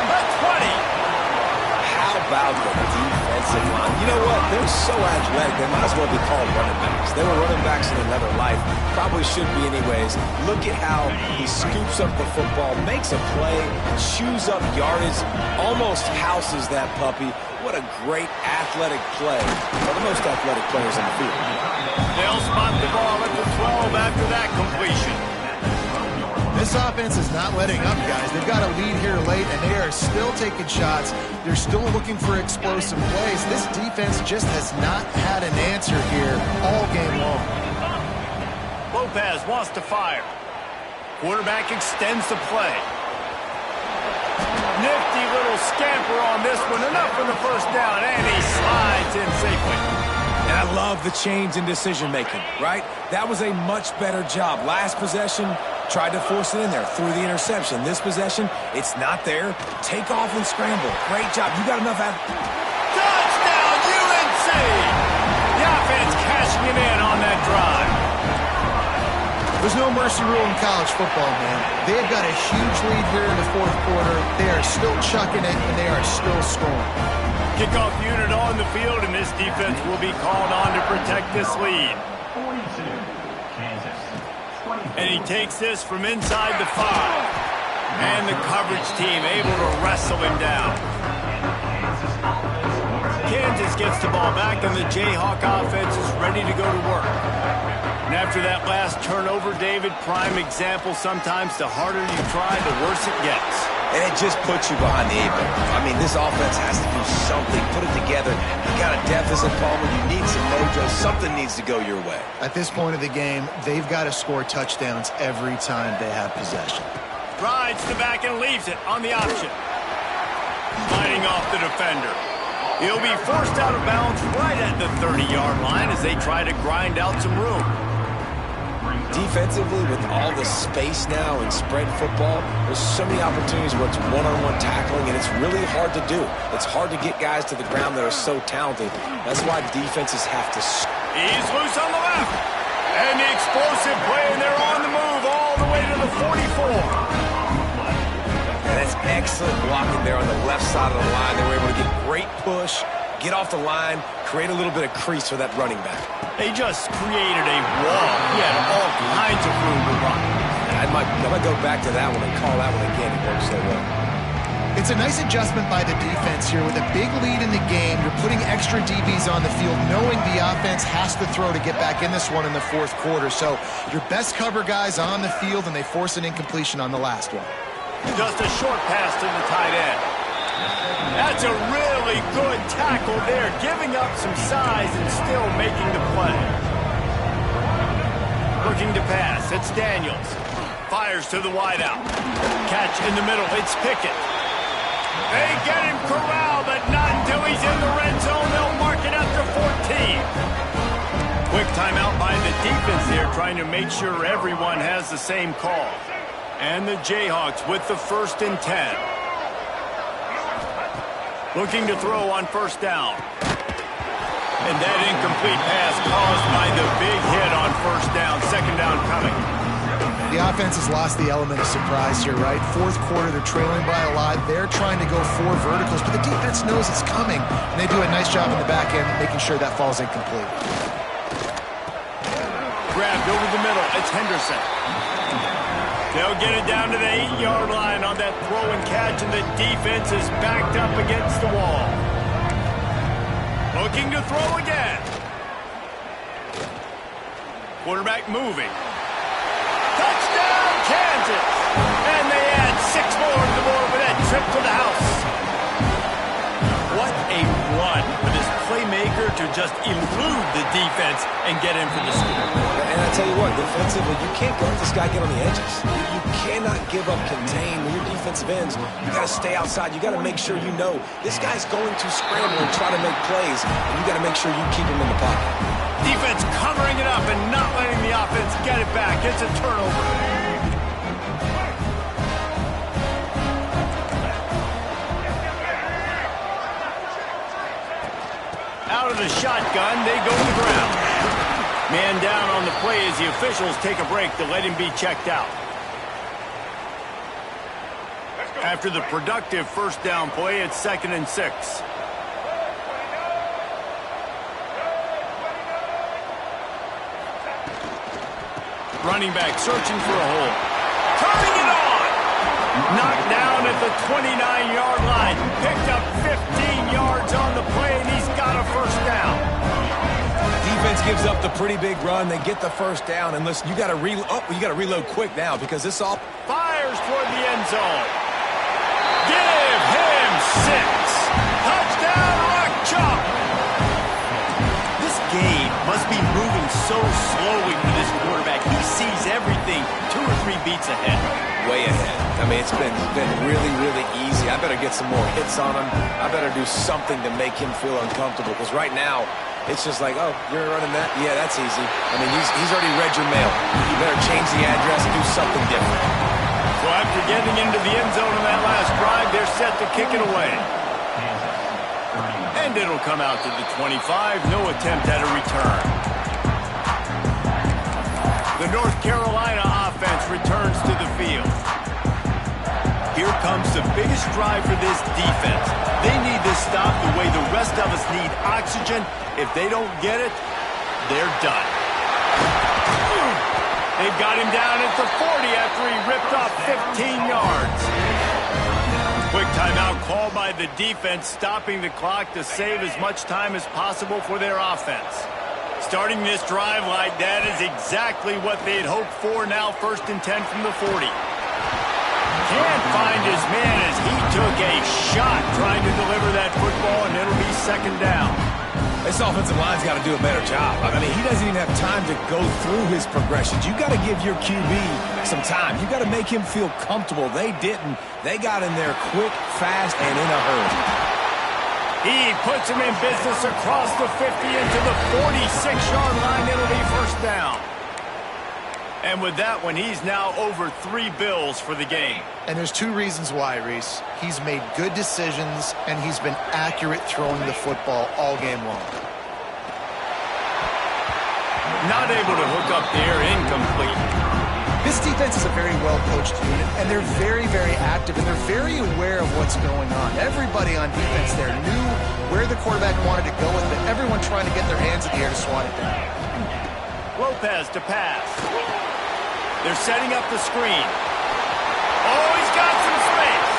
Speaker 1: The 20.
Speaker 2: How about the defense offensive line. You know what? They're so athletic, they might as well be called running backs. They were running backs in another life. Probably should be anyways. Look at how he scoops up the football, makes a play, chews up yardage, almost houses that puppy. What a great athletic play. One of the most athletic players in the field.
Speaker 1: They'll spot the ball at the 12 after that completion.
Speaker 3: This offense is not letting up, guys. They've got a lead here late, and they are still taking shots. They're still looking for explosive plays. This defense just has not had an answer here all game long.
Speaker 1: Lopez wants to fire. Quarterback extends the play. Nifty little scamper on this one. Enough for the first down, and he slides in safely.
Speaker 2: And I love the change in decision-making, right? That was a much better job. Last possession, tried to force it in there, threw the interception. This possession, it's not there. Take off and scramble. Great job. You got enough out.
Speaker 1: Touchdown, UNC! The offense cashing it in on that drive.
Speaker 3: There's no mercy rule in college football, man. They've got a huge lead here in the fourth quarter. They are still chucking it, and they are still scoring.
Speaker 1: Kickoff unit on the field, and this defense will be called on to protect this lead.
Speaker 4: 42, Kansas. 20.
Speaker 1: And he takes this from inside the 5. And the coverage team able to wrestle him down. Kansas gets the ball back, and the Jayhawk offense is ready to go to work. And after that last turnover, David, prime example, sometimes the harder you try, the worse it gets.
Speaker 2: And it just puts you behind the 8 ball. I mean, this offense has to do something. Put it together. You got a deficit, Palmer. You need some mojo. Something needs to go your way.
Speaker 3: At this point of the game, they've got to score touchdowns every time they have possession.
Speaker 1: Rides the back and leaves it on the option. Fighting off the defender. He'll be forced out of bounds right at the 30-yard line as they try to grind out some room.
Speaker 2: Defensively, with all the space now in spread football, there's so many opportunities where it's one-on-one tackling, and it's really hard to do. It's hard to get guys to the ground that are so talented. That's why defenses have to...
Speaker 1: He's loose on the left. And the explosive play, and they're on the move all the way to the 44.
Speaker 2: And that's excellent blocking there on the left side of the line. They were able to get great push, get off the line, create a little bit of crease for that running back.
Speaker 1: They just created a wall. He had all kinds of room to run.
Speaker 2: I might go back to that one and call that one again. It worked so well.
Speaker 3: It's a nice adjustment by the defense here. With a big lead in the game, you're putting extra DBs on the field, knowing the offense has to throw to get back in this one in the fourth quarter. So your best cover guys on the field, and they force an incompletion on the last one.
Speaker 1: Just a short pass to the tight end. That's a really good tackle there, giving up some size and still making the play. Looking to pass, it's Daniels. Fires to the wideout. Catch in the middle, it's Pickett. They get him corralled, but not until he's in the red zone. They'll mark it after 14. Quick timeout by the defense there, trying to make sure everyone has the same call. And the Jayhawks with the 1st and 10. Looking to throw on first down. And that incomplete pass caused by the big hit on first down. Second down coming.
Speaker 3: The offense has lost the element of surprise here, right? Fourth quarter, they're trailing by a lot. They're trying to go 4 verticals, but the defense knows it's coming. And they do a nice job in the back end making sure that falls incomplete.
Speaker 1: Grabbed over the middle. It's Henderson. They'll get it down to the 8-yard line on that throw and catch, and the defense is backed up against the wall. Looking to throw again. Quarterback moving. Touchdown, Kansas! And they add 6 more to the board with that trip to the house. What a run for this playmaker to just elude the defense and get in for the score.
Speaker 2: And I tell you what, defensively, you can't let this guy get on the edges. You cannot give up contain with your defensive ends. You got to stay outside. You got to make sure you know this guy's going to scramble and try to make plays, and you got to make sure you keep him in the pocket.
Speaker 1: Defense covering it up and not letting the offense get it back. It's a turnover. Out of the shotgun, they go to the ground. Man down on the play as the officials take a break to let him be checked out. After the productive first down play, it's 2nd and 6. Running back searching for a hole. Turning it on. Knocked down at the 29-yard line. Picked up 15 yards on the play, and he's got a first down.
Speaker 2: Defense gives up the pretty big run. They get the first down. And listen, you got to reload quick now because this all
Speaker 1: fires toward the end zone. Give him 6. Touchdown, Rock Chalk. This game must be moving so slowly for this quarterback. He sees everything 2 or 3 beats ahead.
Speaker 2: Way ahead. I mean, it's been really, really easy. I better get some more hits on him. I better do something to make him feel uncomfortable because right now, it's just like, oh, you're running that? Yeah, that's easy. I mean, he's already read your mail. You better change the address and do something different.
Speaker 1: So after getting into the end zone in that last drive, they're set to kick it away. And it'll come out to the 25. No attempt at a return. The North Carolina offense returns to the field. Here comes the biggest drive for this defense. They need this stop the way the rest of us need oxygen. If they don't get it, they're done. They've got him down at the 40 after he ripped off 15 yards. Quick timeout called by the defense, stopping the clock to save as much time as possible for their offense. Starting this drive like that is exactly what they'd hoped for. Now 1st and 10 from the 40. Can't find his man as he took a shot trying to deliver that football, and it'll be 2nd down.
Speaker 2: This offensive line's got to do a better job. I mean, he doesn't even have time to go through his progressions. You got to give your QB some time. You got to make him feel comfortable. They didn't. They got in there quick, fast, and in a hurry.
Speaker 1: He puts him in business across the 50 into the 46-yard line. It'll be 1st down. And with that one, he's now over 3 bills for the game.
Speaker 3: And there's 2 reasons why, Reese. He's made good decisions, and he's been accurate throwing the football all game long.
Speaker 1: Not able to hook up there, incomplete.
Speaker 3: This defense is a very well-coached unit, and they're very, very active, and they're very aware of what's going on. Everybody on defense there knew where the quarterback wanted to go with it. Everyone trying to get their hands in the air to swat it down.
Speaker 1: Lopez to pass. They're setting up the screen. Oh, he's got some space.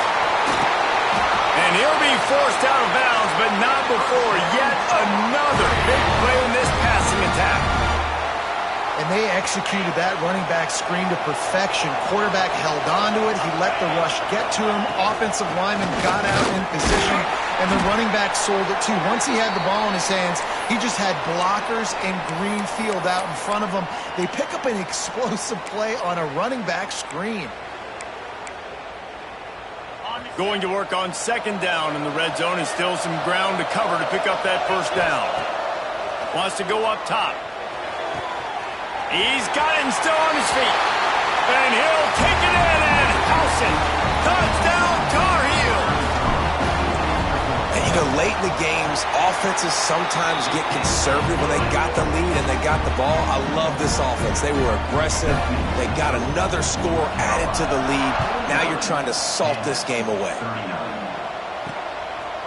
Speaker 1: And he'll be forced out of bounds, but not before yet another big play in this passing attack.
Speaker 3: And they executed that running back screen to perfection. Quarterback held on to it. He let the rush get to him. Offensive lineman got out in position, and the running back sold it too. Once he had the ball in his hands, he just had blockers and green field out in front of him. They pick up an explosive play on a running back screen.
Speaker 1: Going to work on 2nd down in the red zone, and still some ground to cover to pick up that 1st down. Wants to go up top. He's got him still on his feet. And he'll take it in and house it. Touchdown, Tar Heels.
Speaker 2: And you know, late in the games, offenses sometimes get conservative when they got the lead and they got the ball. I love this offense. They were aggressive. They got another score added to the lead. Now you're trying to salt this game away.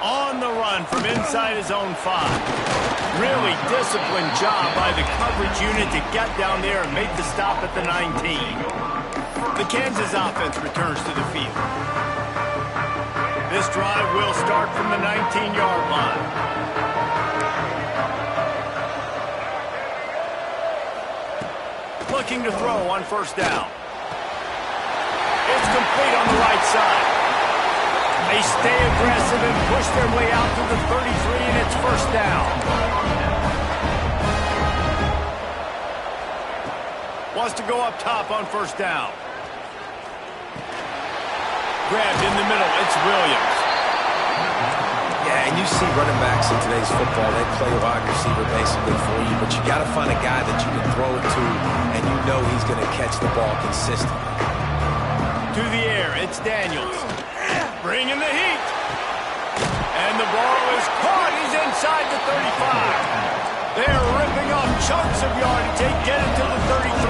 Speaker 1: On the run from inside his own 5. Really disciplined job by the coverage unit to get down there and make the stop at the 19. The Kansas offense returns to the field. This drive will start from the 19-yard line. Looking to throw on 1st down. It's complete on the right side. They stay aggressive and push their way out to the 33, and it's 1st down. Wants to go up top on 1st down. Grabbed in the middle. It's Williams.
Speaker 2: Yeah, and you see running backs in today's football, they play wide receiver basically for you, but you got to find a guy that you can throw it to, and you know he's going to catch the ball consistently.
Speaker 1: To the air, it's Daniels. Bringing the heat. And the ball is caught. He's inside the 35. They're ripping off chunks of yardage. They get it to the 33.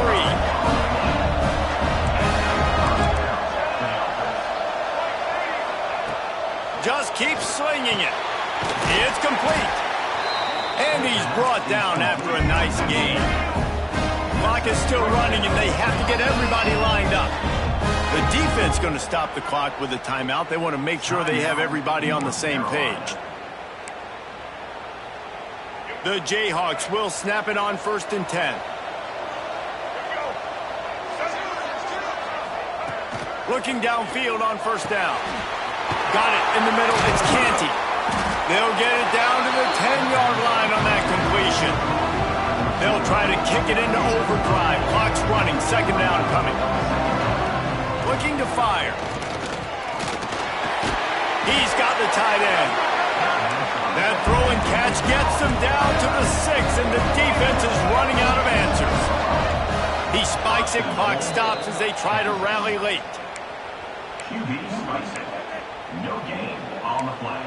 Speaker 1: Just keep slinging it. It's complete. And he's brought down after a nice gain. clock is still running, and they have to get everybody lined up. The defense going to stop the clock with a timeout. They want to make sure they have everybody on the same page. The Jayhawks will snap it on 1st and 10. Looking downfield on 1st down. Got it in the middle. It's Canty. They'll get it down to the 10-yard line on that completion. They'll try to kick it into overdrive. Clock's running. 2nd down coming. Looking to fire. He's got the tight end. That throw and catch gets them down to the 6, and the defense is running out of answers. He spikes it. Clock stops as they try to rally late.
Speaker 4: QB spikes it. No gain on the play.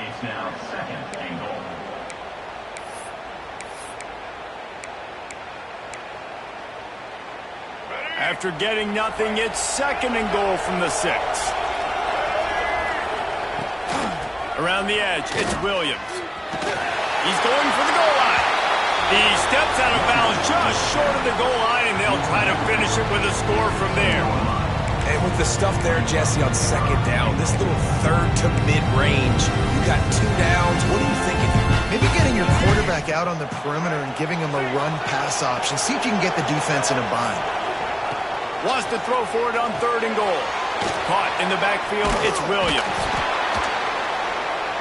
Speaker 4: It's now 2nd and goal.
Speaker 1: After getting nothing, it's 2nd and goal from the 6. Around the edge, it's Williams. He's going for the goal line. He steps out of bounds just short of the goal line, and they'll try to finish it with a score from there.
Speaker 2: And with the stuff there, Jesse, on 2nd down, this little 3rd to mid-range, you got 2 downs. What are you thinking here?
Speaker 3: Maybe getting your quarterback out on the perimeter and giving him a run-pass option. See if you can get the defense in a bind.
Speaker 1: Wants to throw for it on 3rd and goal. Caught in the backfield, it's Williams.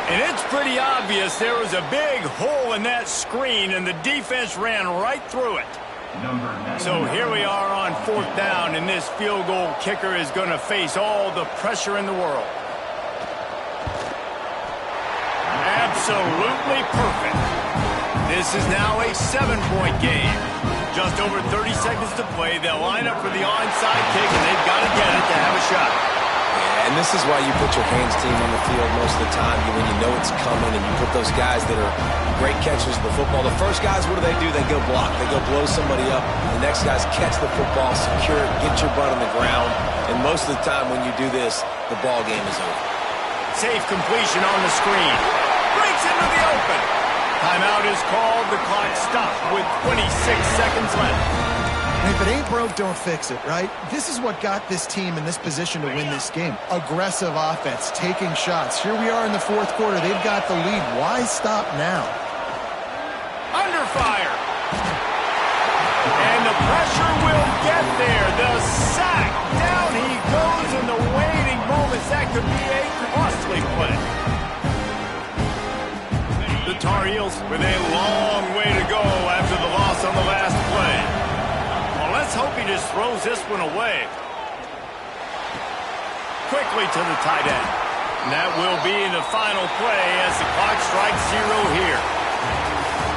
Speaker 1: And it's pretty obvious there was a big hole in that screen, and the defense ran right through it. So here we are on 4th down, and this field goal kicker is going to face all the pressure in the world. Absolutely perfect. This is now a 7-point game. Just over 30 seconds to play. They'll line up for the onside kick, and they've got to get it to have a shot.
Speaker 2: Yeah, and this is why you put your hands team on the field most of the time when you know it's coming, and you put those guys that are great catchers of the football. The first guys, what do? They go block. They go blow somebody up. The next guys catch the football, secure it, get your butt on the ground. And most of the time when you do this, the ball game is over.
Speaker 1: Safe completion on the screen. Breaks into the open. Timeout is called. The clock stopped with 26 seconds left.
Speaker 3: And if it ain't broke, don't fix it, right? This is what got this team in this position to win this game. Aggressive offense, taking shots. Here we are in the 4th quarter. They've got the lead. Why stop now?
Speaker 1: Under fire. And the pressure will get there. The sack. Down he goes in the waiting moments. That could be a costly play. The Tar Heels with a long way to go after the loss on the last play. Well, let's hope he just throws this one away. Quickly to the tight end. And that will be the final play as the clock strikes 0 here.